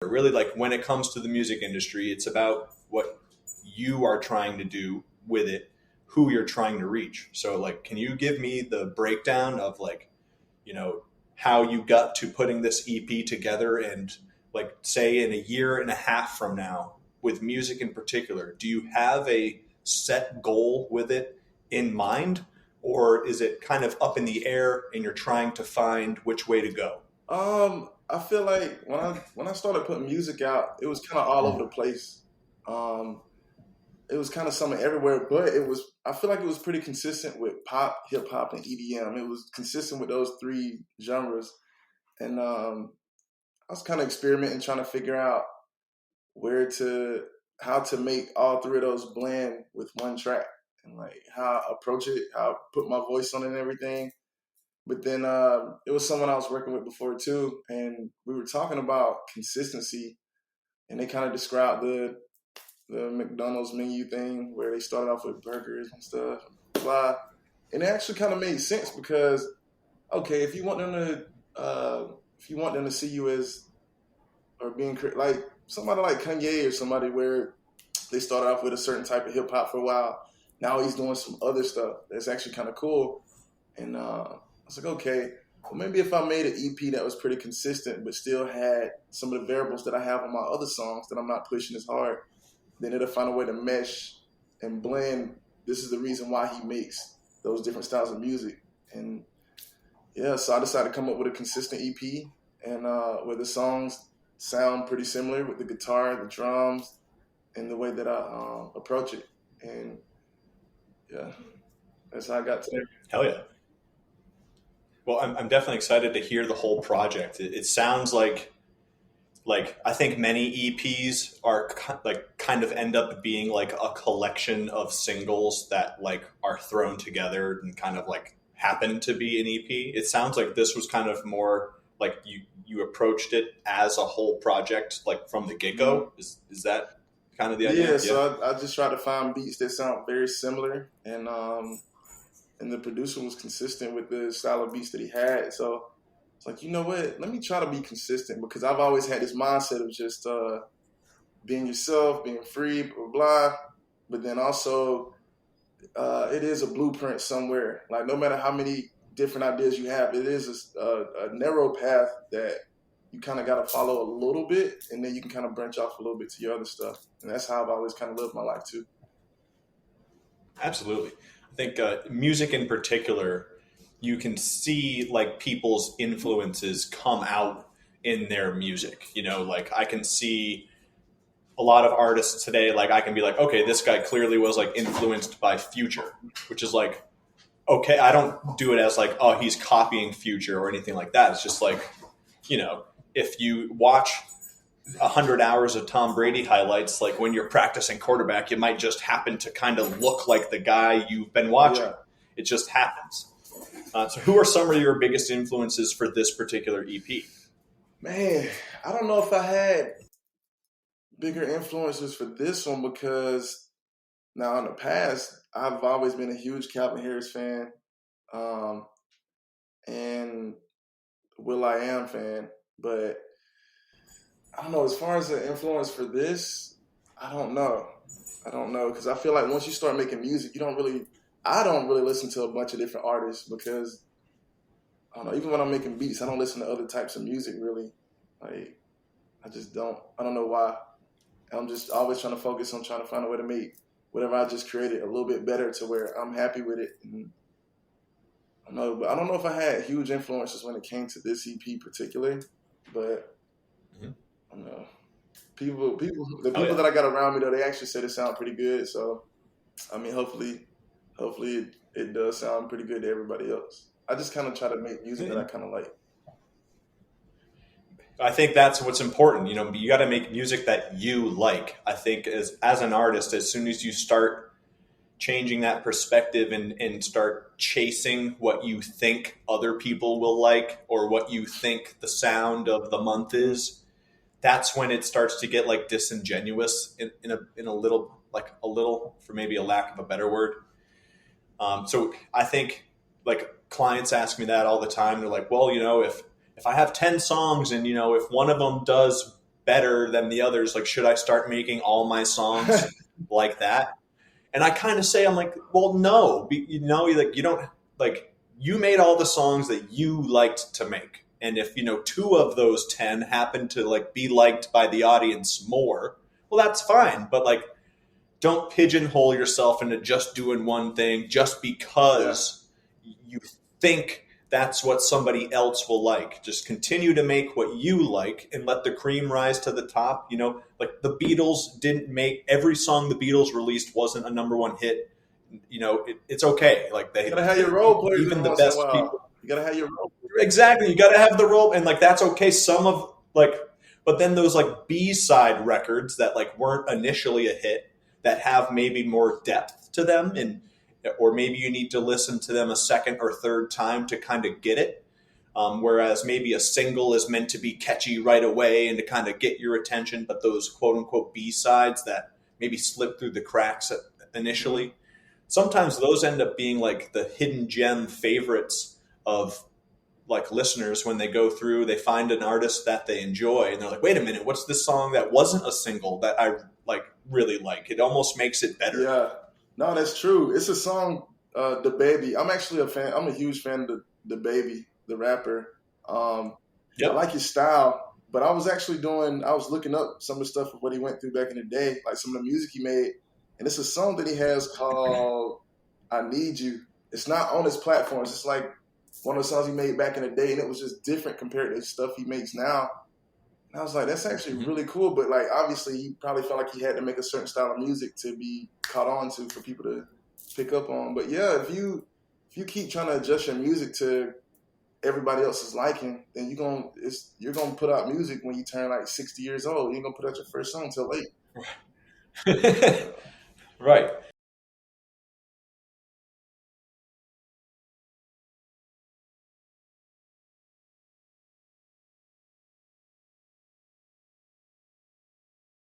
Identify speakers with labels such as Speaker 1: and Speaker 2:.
Speaker 1: Really, like when it comes to the music industry, it's about what you are trying to do with it, who you're trying to reach. So like, can you give me the breakdown of like, you know, how you got to putting this EP together, and like say in a year and a half from now with music in particular, do you have a set goal with it in mind, or is it kind of up in the air and you're trying to find which way to go?
Speaker 2: I feel like when I started putting music out, it was kind of all over the place. Um, it was kind of something everywhere, but I feel like it was pretty consistent with pop, hip hop, and EDM. It was consistent with those three genres, and I was kind of experimenting, trying to figure out how to make all three of those blend with one track, and like how I approach it, how I put my voice on it and everything. But then it was someone I was working with before too, and we were talking about consistency, and they kind of described the McDonald's menu thing where they started off with burgers and stuff, blah. And it actually kind of made sense because, okay, if you want them to see you as or being like somebody like Kanye or somebody where they started off with a certain type of hip hop for a while, now he's doing some other stuff that's actually kind of cool, and I was like, okay, well maybe if I made an EP that was pretty consistent but still had some of the variables that I have on my other songs that I'm not pushing as hard, then it'll find a way to mesh and blend. This is the reason why he makes those different styles of music. And yeah, so I decided to come up with a consistent EP, and where the songs sound pretty similar with the guitar, the drums, and the way that I approach it. And yeah, that's how I got to there.
Speaker 1: Hell yeah. Well, I'm definitely excited to hear the whole project. It sounds like I think many EPs are like kind of end up being like a collection of singles that like are thrown together and kind of like happen to be an EP. It sounds like this was kind of more like you approached it as a whole project, like from the get-go. Is that kind of the idea?
Speaker 2: Yeah, so I just tried to find beats that sound very similar, and the producer was consistent with the style of beats that he had. So it's like, you know what? Let me try to be consistent, because I've always had this mindset of just being yourself, being free, blah, blah, blah. But then also, it is a blueprint somewhere. Like, no matter how many different ideas you have, it is a narrow path that you kind of got to follow a little bit, and then you can kind of branch off a little bit to your other stuff. And that's how I've always kind of lived my life too.
Speaker 1: Absolutely. I think music in particular, you can see like people's influences come out in their music. You know, like I can see a lot of artists today, like I can be like, okay, this guy clearly was like influenced by Future, which is like, okay, I don't do it as like, oh, he's copying Future or anything like that. It's just like, you know, if you watch 100 hours of Tom Brady highlights, like when you're practicing quarterback, you might just happen to kind of look like the guy you've been watching. Yeah. It just happens. So who are some of your biggest influences for this particular EP?
Speaker 2: Man, I don't know if I had bigger influences for this one, because now in the past, I've always been a huge Calvin Harris fan, and will.i.am fan. But I don't know, as far as the influence for this, I don't know, because I feel like once you start making music, I don't really listen to a bunch of different artists, because I don't know, even when I'm making beats, I don't listen to other types of music really. Like, I just don't. I don't know why. I'm just always trying to focus on trying to find a way to make whatever I just created a little bit better to where I'm happy with it. And I don't know if I had huge influences when it came to this EP particularly, but I don't know. The people that I got around me though, they actually said it sounded pretty good. So, I mean, hopefully it does sound pretty good to everybody else. I just kind of try to make music that I kind of like.
Speaker 1: I think that's what's important. You know, you got to make music that you like. I think as an artist, as soon as you start changing that perspective and start chasing what you think other people will like, or what you think the sound of the month is, that's when it starts to get like disingenuous in a little, for maybe a lack of a better word. So I think like clients ask me that all the time. They're like, well, you know, if I have 10 songs and, you know, if one of them does better than the others. Like, should I start making all my songs like that? And I kind of say, I'm like, well, no, like you don't, like, you made all the songs that you liked to make. And if, 2 of those 10 happen to like be liked by the audience more, well, that's fine. But like, don't pigeonhole yourself into just doing one thing just because you think that's what somebody else will like. Just continue to make what you like and let the cream rise to the top. Like the Beatles didn't make every song the Beatles released wasn't a number 1 hit. It's okay. Like
Speaker 2: you gotta have your role players
Speaker 1: even the best people.
Speaker 2: You gotta have your role players.
Speaker 1: Exactly. You gotta have the role, and like that's okay. But then those like B-side records that like weren't initially a hit that have maybe more depth to them, or maybe you need to listen to them a second or third time to kind of get it. Whereas maybe a single is meant to be catchy right away and to kind of get your attention, but those quote unquote B-sides that maybe slip through the cracks initially, sometimes those end up being like the hidden gem favorites of like listeners. When they go through, they find an artist that they enjoy and they're like, wait a minute, what's this song that wasn't a single that I like really like? It almost makes it better.
Speaker 2: Yeah, no, that's true. It's a song, The Baby. I'm actually a fan. I'm a huge fan of the Baby, the rapper. I like his style, but I was looking up some of the stuff of what he went through back in the day, like some of the music he made. And it's a song that he has called I Need You. It's not on his platforms. It's like one of the songs he made back in the day, and it was just different compared to the stuff he makes now. And I was like, that's actually really cool. But like, obviously, he probably felt like he had to make a certain style of music to be caught on to for people to pick up on. But yeah, if you keep trying to adjust your music to everybody else's liking, then you're gonna put out music when you turn like 60 years old. You ain't gonna put out your first song till late.
Speaker 1: Right.